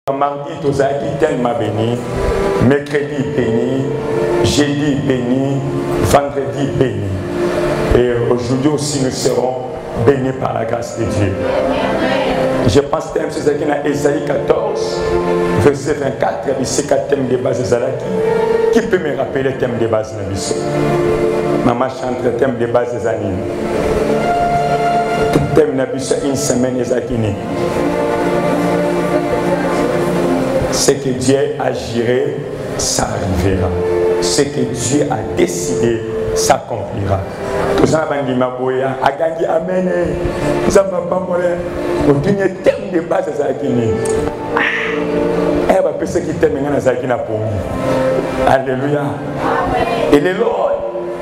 Mardi, Tozaki tellement béni, mercredi béni, jeudi béni, vendredi béni. Et aujourd'hui aussi nous serons bénis par la grâce de Dieu. Je pense que c'est qui dans Ésaïe 14, verset 24, c'est le thème de base de Zalaki. Qui peut me rappeler le thème de base de Nabiso? Maman chante le thème de base des animes. Le thème de Nabiso, une semaine, Ezakini. Ce que Dieu agirait, ça arrivera. Ce que Dieu a décidé, s'accomplira. Tout ça, Bandimaboya, Agangi, Amen. Ça va pas mourir. Au dernier thème de base, c'est ça qui est. Elle va penser qu'il t'aime maintenant, ça qui n'a pas. Alléluia. Et le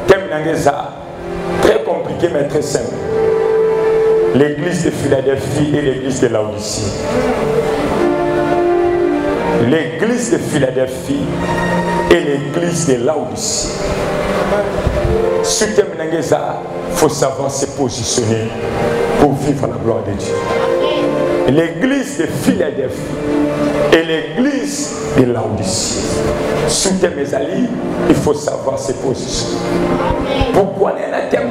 thème d'Angeza, très compliqué mais très simple. L'église de Philadelphie et l'église de Laodicée. L'église de Philadelphie et l'église de Laodicée. Ce thème d'Angeza, il faut savoir se positionner pour vivre la gloire de Dieu. L'église de Philadelphie et l'église de Laodicée. Sous thème Ezali, il faut savoir se positionner. Pourquoi on a thème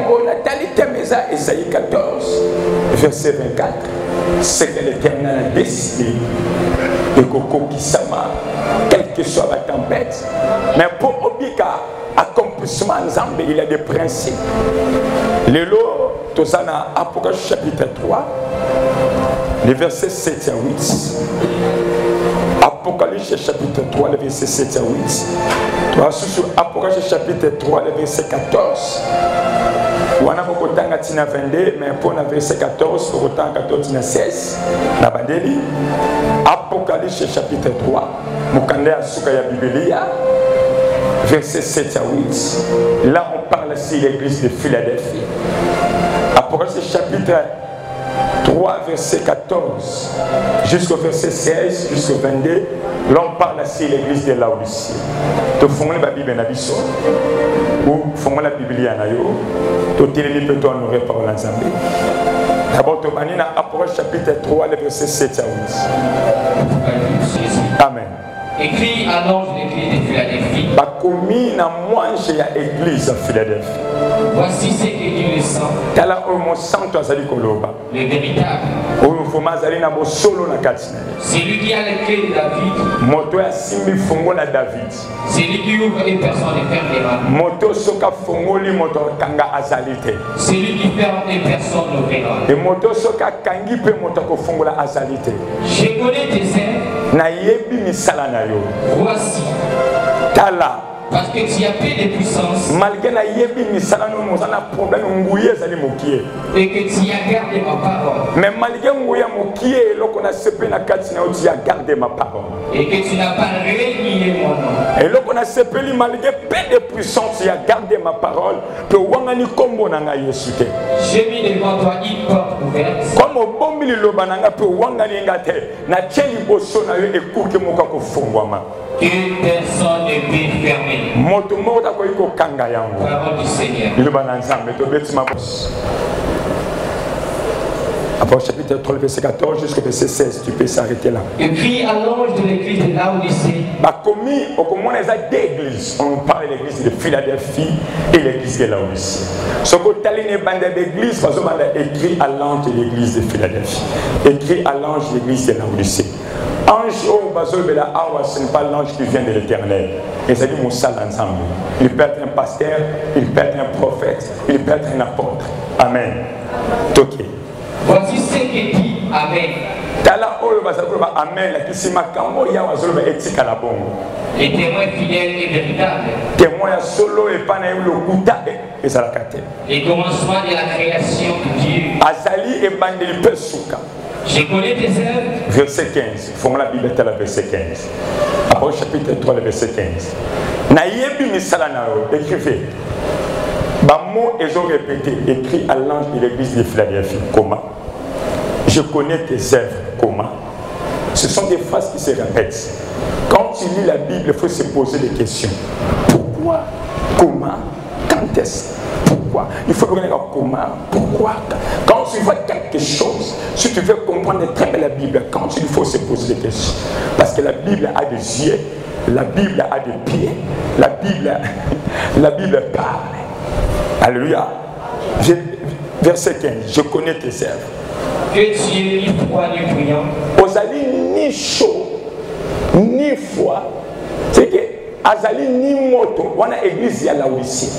Esaïe 14, verset 24. C'est que l'Éternel a décidé de Koko Kisama, quelle que soit la tempête. Mais pour Obika, accomplissement ensemble, il y a des principes. Le lot, tout ça dans Apocalypse chapitre 3, les versets 7 à 8. Apocalypse chapitre 3, les versets 7 à 8. Sur Apocalypse chapitre 3, les versets 14. On a beaucoup de temps à 22, mais pour le verset 14, pour le temps 14 à 16. Apocalypse chapitre 3, Mukande Asukaya Biblia, verset 7 à 8. Là, on parle ici de l'église de Philadelphie. Apocalypse chapitre 3, verset 14 jusqu'au verset 16, jusqu'au 22. Là, on parle ici de l'église de Laodicée. Tu fais la Bible en abisso, ou fais la Bible en ayo, tu tires les petits honorés par l'ensemble. D'abord, tu vas dans Apocalypse chapitre 3, le verset 7 à 8. Amen. Écrit à l'ange de l'église de Philadelphie. Bakomi na mwange ya église à Philadelphie. Voici ce que dit le sang. Tala omo santo azali koloba. Le véritable. Oyo foma azali na bosolo na kati. C'est lui qui a les clés de David. Moto ya simbi fongo la David. C'est lui qui ouvre et personne ne ferme les mains. Moto soka fongoli moto kanga azalite. C'est lui qui ferme et personne ne verra. Et moto soka kangi pe moto ko fongola azalite. Je connais tes œuvres. Na yebi misala na yo. Voici. Tala. Parce que tu as peu de puissance. Malgré la yebi misala no mozana problème nguye zali mokie. Et que tu as gardé ma parole. Mais malgré nguye mokie loko na sepe na kati na tu as gardé ma parole. Et que tu n'as pas renié mon nom. Et loko na sepeli malgré peu de puissance tu as gardé ma parole. Pe wangani kombo na nga Yesu te. J'ai mis devant toi une porte ouverte. Comme bombi liloba na nga pe wangani ngate na tcheli boso na yo ekuke moka ko fongwama. Que personne ne peut fermer. Moto mota ko iko kanga yango. Parole du Seigneur. Liloba na nzambe to betima boss. Après chapitre 3, verset 14 jusqu'au verset 16, tu peux s'arrêter là. Écrit à l'ange de l'église de Laodicée. On parle de l'église de Philadelphie et l'église de Laodicée. Ce que tu as une bande d'église, écrit à l'ange de l'église de Philadelphie. Écrit à l'ange de l'église de Laodicée. Ange, ce n'est pas l'ange qui vient de l'Éternel. Et c'est dit mon sale ensemble. Il peut être un pasteur, il peut être un prophète, il peut être un apôtre. Amen. Ok. Voici ce que dit Amen. Amen. Les témoins fidèles et véritables. Témoin solo et pas le kuta et ça la carte. Les commencements de la création de Dieu. Azali et bandeli pesuka. Je connais tes œuvres. Verset 15. Faut la Bible est à la verset 15. Après chapitre 3 le verset 15. Nayebi misala na yo écrivez. Bamo et ont répété écrit à l'ange de l'église de Philadelphie. Comment? Je connais tes œuvres. Comment? Ce sont des phrases qui se répètent. Quand tu lis la Bible, il faut se poser des questions. Pourquoi? Comment? Quand est-ce? Pourquoi? Il faut regarder comment? Pourquoi? Quand tu vois quelqu'un quelque chose, si tu veux comprendre très bien la Bible, quand il faut se poser des questions, parce que la Bible a des yeux, la Bible a des pieds, la Bible parle. Alléluia. Verset 15, je connais tes œuvres. Que tu es ni froid ni brillant. Ozali ni chaud, ni froid. C'est que Azali ni moto. On a église ya Laodicée.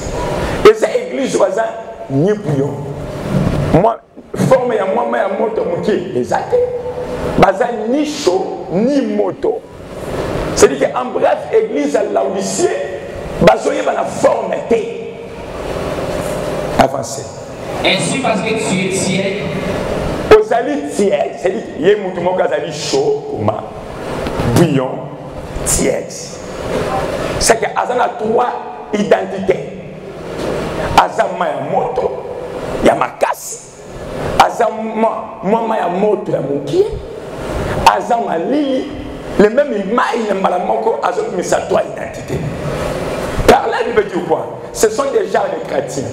Et cette église waza ni bouillon. Moi, forme ya moi ya moto muki exact. Baza ni chaud ni moto. C'est-à-dire qu'en bref, église à Laodicée, bazoye va la forme té. Avancez. Ainsi parce que tu es tiède. Ozali tiède, c'est-à-dire qu'il y a un mot qui chaud, bouillon, tiède. C'est que Azan a trois identités. Azan maya moto, yamakasi. Azan maya moto ya moki. Azan ma lili. Les mêmes images, Azan mais ça trois identités. Par là, il veut dire quoi? Ce sont des genres de chrétiens.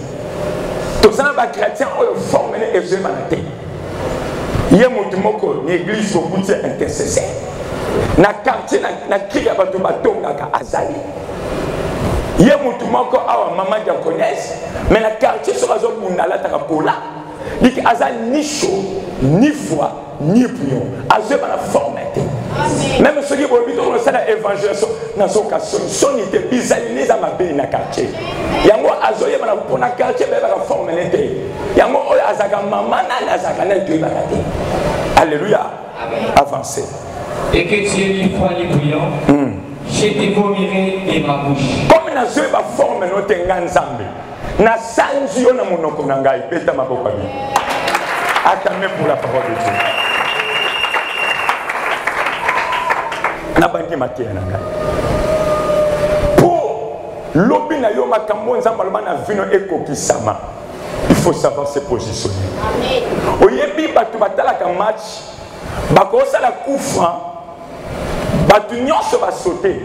Tous les chrétiens ont formé et ils ont il y a une église qui est intercesseur. Dans le quartier, dans le quartier, Azali. Il y a une maman qui connaissent, mais dans le quartier, sur la zone où on a la Tarapola, il dit Azali ni chaud, ni froid, ni bouillon. Azali va la former. Même ceux qui ont dit que l'évangélisation dans son cas, son était bizarre dans ma pays dans le quartier. Il y a un Azali va la quartier, mais va la former. Il y a un Azali maman, Azali Alléluia. Avancez. Et que tu es ni froid ni bouillant, je te vomirai de ma bouche. Comme nous avons la forme de notre Nzambe, nous avons mon nom pour Nangai, Peta Mabokami. Attendez pour la parole de Dieu. Nabangi matia Nangai. Pour l'obi na yo makambo Nzambe na vino ekokisama, il faut savoir se positionner. Oyebi batu batalaka match, bakosa la kufa, batu nyonso ba sauter.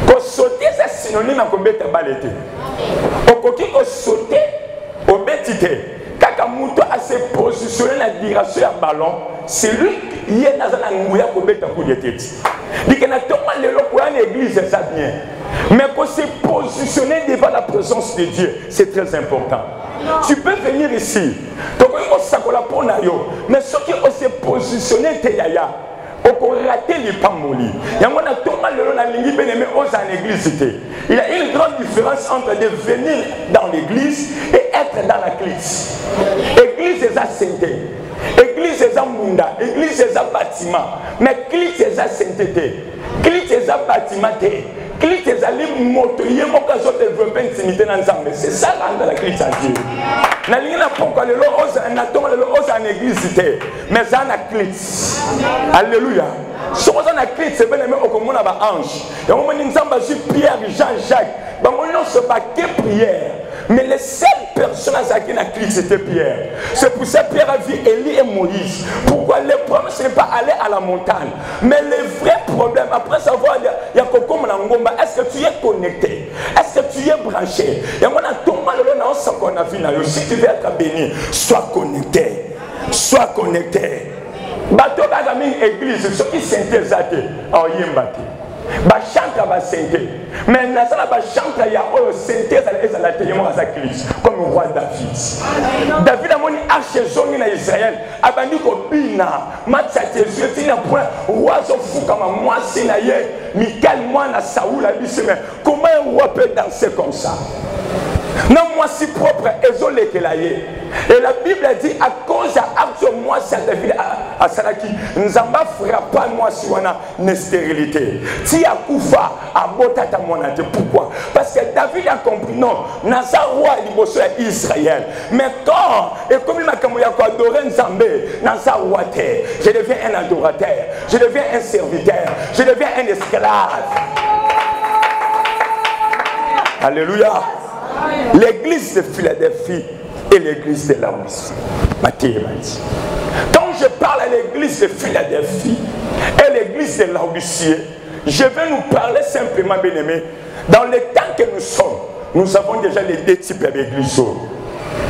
Ko sauter c'est synonyme à kobeta balete. Okoki ko sauter, obetite. Kaka muto a se positionner na direction ya ballon, c'est lui qui est dans la ngouya kobeta coup de tête. Dit na toma lelo pour une église ça bien. Mais pour se positionner devant la présence de Dieu, c'est très important. Tu peux venir ici, mais ce qui s'est positionné, on peut rater les pamoli. Il y a une grande différence entre de venir dans l'église et être dans la clique. Église est à sainteté, église est à munda, église est à bâtiment, mais clique est à sainteté, clique est à bâtiment. Clique est allé motoyer mon cas de développer une intimité dans l'ensemble. C'est ça rendre la clique à Dieu. Na lingina pourquoi le ose na tombe le ose en église mais ça na clique. Alléluia. Si on a clique c'est bien aimé au commun à ange. Et on dit ensemble sur Pierre, Jean-Jacques. Bah on se bat que prière. Mais les seules personnes à qui n'a clique c'était Pierre. C'est pour ça que Pierre a vu Élie et Moïse. Pourquoi le problème ce n'est pas aller à la montagne. Mais le vrai problème, après savoir il y a comme la ngomba, est-ce que tu es connecté? Est-ce que tu es branché? Et on a tout mal dans ce qu'on a vu là. Si tu veux être béni, sois connecté. Sois connecté. Bateau Bagami église, ceux qui s'intéressent à Yembate. Bachanta va sainter. Mais dans la bachanta il y a un synthèse à la témoin à sa crise comme le roi David. David a mon arche zone en Israël. Abandi ko bina matcha Jésus tina point roi so fou comme moi sinaye Michael moi na Saoul a dit comment un roi peut danser comme ça? Non, moi si propre, et la Bible dit à cause de moi, c'est David à Salaki, nous avons frappé moi si on a une stérilité. Si à Koufa, à Botata monate, pourquoi? Parce que David a compris, non, Nasa roi est Israël. Mais quand, et comme il m'a adoré Nzambé, Nasa roi terre, je deviens un adorateur, je deviens un serviteur, je deviens un esclave. Alléluia. L'église de Philadelphie et l'église de Laodicée. Quand je parle à l'église de Philadelphie et l'église de Laodicée, je vais nous parler simplement, bien aimé, dans le temps que nous sommes, nous avons déjà les deux types d'églises.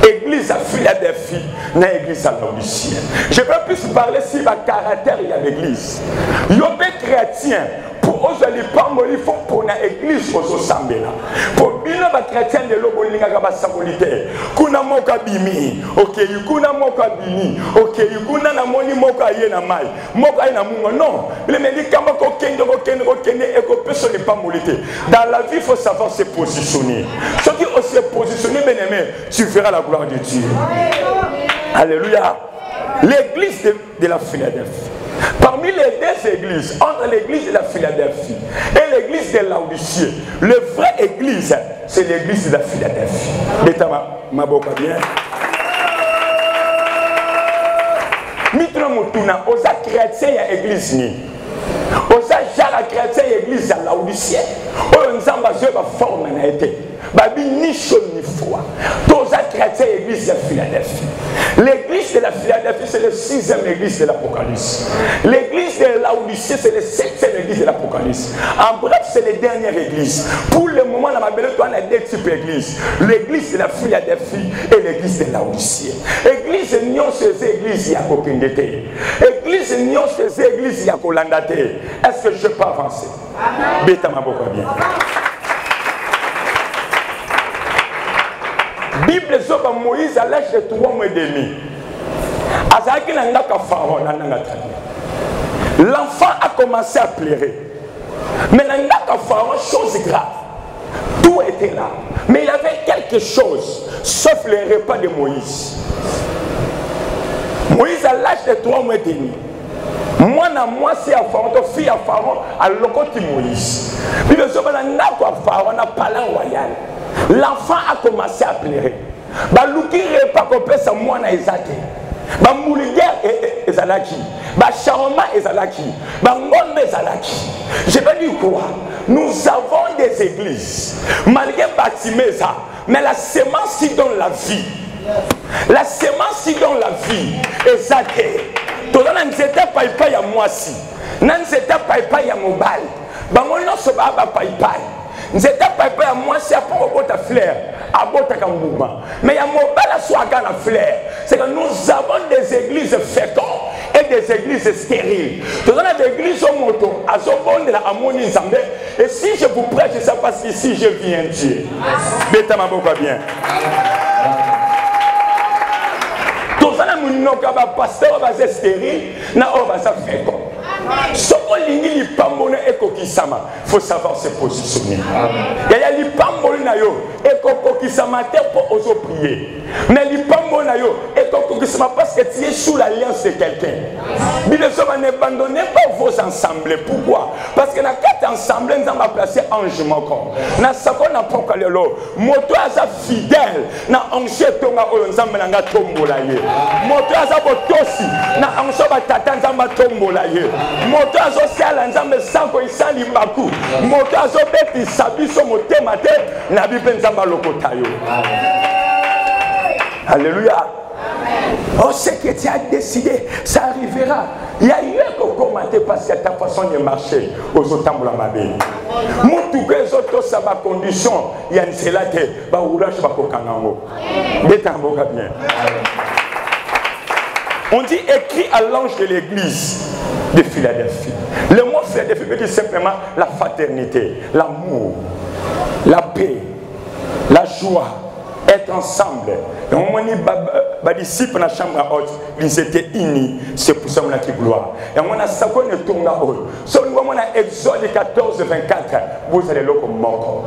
Église à Philadelphie, na église à Laodicée. Je veux plus parler si le caractère il y a l'église. Il y a des chrétiens pour eux aller pas mourir faut pour na église aux sambela. Pour bien les chrétiens de l'eau bolinga kaba sabolité. Kuna moka bimi, ok, kuna moka bimi, ok, kuna na moni moka yena mai, moka yena mungo non. Les médicaments kokende et que personne n'est pas molité. Dans la vie il faut savoir se positionner. Ceux qui osent se positionner bien aimé, tu verras la gloire de Dieu. Alléluia. L'église de la Philadelphie. Parmi les deux églises, entre l'église de la Philadelphie et l'église de Laodicée, la vraie église, c'est l'église de la Philadelphie. Bétama, ma boca bien. Mitra Mutuna, aux chrétiens, il y a église ni. Aux jara chrétiens, il y a église à Laodicée. Aux nzamba, je vais former na été. Babi ni chaud ni froid. Tous les chrétiens église de Philadelphie. L'église de la Philadelphie, c'est la 6e église de l'Apocalypse. L'église de Laodicée, c'est la 7e église de l'Apocalypse. En bref, c'est la dernière église. Pour le moment, dans ma belle, on a deux types d'églises. L'église de la Philadelphie et l'église de Laodicée. Église nion ces églises, il y a aucune détail. Église nion ces églises, il y a colandate. Est-ce que je peux avancer? Bêta ma boca bien. Bible zoba Moïse à l'âge de 3 mois et demi. L'enfant a commencé à pleurer. Mais Pharaon, chose grave. Tout était là. Mais il y avait quelque chose, sauf le repas de Moïse. Moïse à l'âge de 3 mois et demi. Moi, c'est à Pharaon, ta fille à Pharaon, à l'ocôte Moïse. Bible zoba Pharaon n'a pas la royale. L'enfant a commencé à pleurer. Baluki repas qu'on peut sa moine ezate. Ba mouliger ezalaki. Ba charoma ezalaki. Ba ngombe ezalaki. Je veux dire quoi? Nous avons des églises. Malgré bâtiment ça, mais la semence qui donne la vie. La semence qui donne la vie ezate. Tout le monde n'était pas ya moisi. N'était pas ya mobile. Ba ngono so ba paipai. N'était pas ya moisi pour botta fleur. Mais il y a mon fleur. C'est que nous avons des églises fécondes et des églises stériles. Nous avons des églises au moto, à Zobon de la Amoni Zambé. Et si je vous prêche ça, parce qu'ici je viens Dieu. Bêta ma boca bien. Nous avons un pasteur qui est stérile, nous avons un fécond. Ce qu'il faut savoir se positionner. Il y a des pour oser prier. Mais les parce que tu es sous l'alliance de quelqu'un. Mais les hommes n'abandonnez pas vos ensembles. Pourquoi? Parce que dans 4 ensembles, nous avons placé ange moko. Dans ce qu'on a pas calé l'eau. Moto asa fidèle. Na ange tonga ensemble nanga tombola ye. Moto asa botosi. Na ange batata nzamba tombola ye. Moto azo sala nzambe sanko isali maku. Moto azo beti sabiso motema te na bipe nzamba lokotayo. Alléluia. Oh, ce que tu as décidé, ça arrivera. Il y a eu un commenté parce que ta façon de marcher aux autres de la mabé. Moutou que les autres ça va condition, il y a une selate, bah oulage va kokanango. Détambo bien. On dit écrit à l'ange de l'église de Philadelphie. Le mot Philadelphie veut dire simplement la fraternité, l'amour, la paix, la joie, être ensemble. Et on m'a dit, les disciples dans la chambre haute, ils étaient unis, c'est pour ça qu'on a qui gloire. Et on a ça qu'on est tombé à haut. Sur le moment où Exode 14, 24, vous allez là comme manco.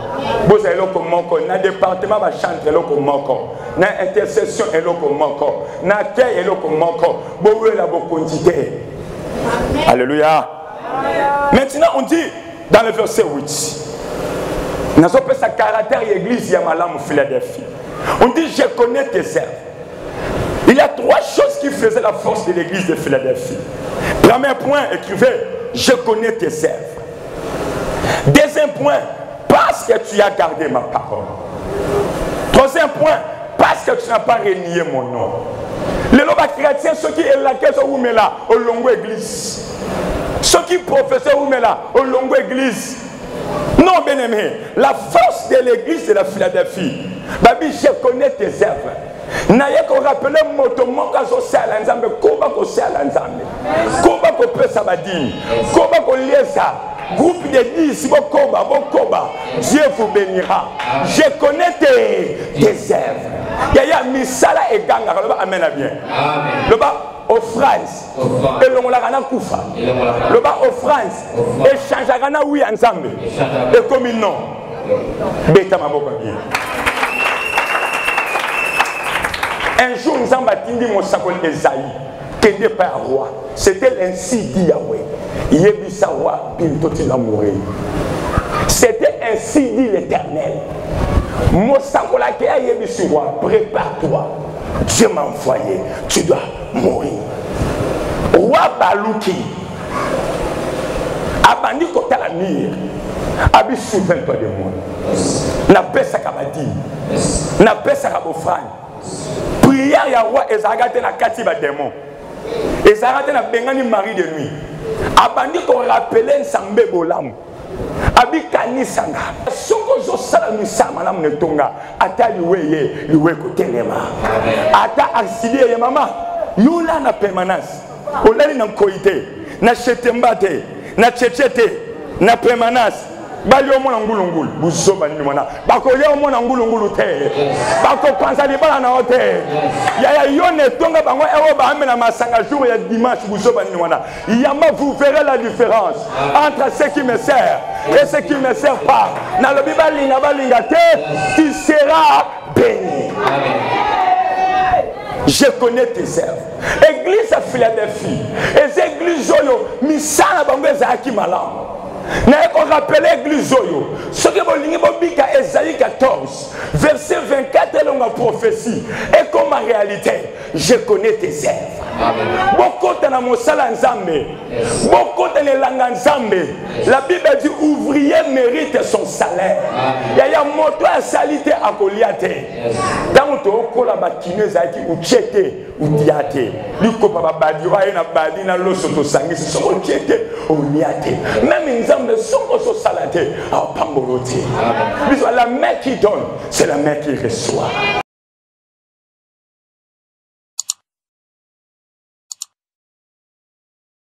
Vous allez là comme manco. Dans le département, va chanter là comme manco. Dans l'intercession, est là comme manco. Dans l'accueil, est là comme manco. Vous allez là pour quantité. Alléluia. Maintenant, on dit dans le verset 8. Nous avons fait sa caractère l'église Yamalam Philadelphie. On dit je connais tes œuvres. Il y a 3 choses qui faisaient la force de l'église de Philadelphie. Premier point, écrivez je connais tes œuvres. Deuxième point, parce que tu as gardé ma parole. Troisième point, parce que tu n'as pas renié mon nom. Les lobes chrétiens, ceux qui sont là, au longo église. Ceux qui professent au longo église. Non, bien aimé, la force de l'église de la Philadelphie. Babi, je connais tes œuvres. naye ko rappeler moto moko azosala nzambe koba kosala nzambe koba kopesa badini koba koliesa groupe de 10 bokoba Dieu vous bénira. Je connais tes œuvres. Yaya misala et ganga amen bien. Le bas offrande et l'on la kufa. Le bas offrande et changera oui ensemble et comme non beta maboko bien. Un jour nous avons bâti mon sakol Esaïe qui n'est pas roi. C'était ainsi dit Yahweh. C'était ainsi dit l'Éternel. Prépare-toi. Dieu m'a envoyé. Tu dois mourir. Roi Balouki. Abandi kota la mire. Abi souviens-toi de moi. N'a pas sa kabadi. N'a pas sa kabofran. Prière ya roi Ezagate na katiba démon. Ezagate na bengani mari de nuit. Abandi ko rappeler nsambe bolamu. Abi kanisanga. Soko zo sala misama na mnetonga. Ata liwe ko telema. Ata asili ya mama. Yula na permanence. Olali na koité. Na chetembate. Na chechete. Na permanence. Bali omona ngulungulu buzoba ni mwana bakolia omona ngulungulu te bako panza libala na hote ya yone tonga bango ewo ba amena masanga jour ya dimanche buzoba ni mwana yama vous verrez la différence entre ce qui me sert et ce qui me sert pas na le bibali na balinga te tu seras béni. Je connais tes œuvres. Église à Philadelphie et église oyo misala bango ezaki malamu. N'a pas rappelé l'église Zoyo. Ce que vous lisez dans Esaïe 14, verset 24, est une prophétie. Et comme en réalité, je connais tes œuvres. Beaucoup de mon salaire nzambe, beaucoup de langue nzambe. La Bible dit ouvrier mérite son salaire. Il y a moto à salite à Goliath. Dans ton cola bakine zaki ou chete ou diate. Liko papa badira na badina loso to sangi so chete ou diate. Même nzambe soko so salate à pambolote. La main qui donne, c'est la main qui reçoit.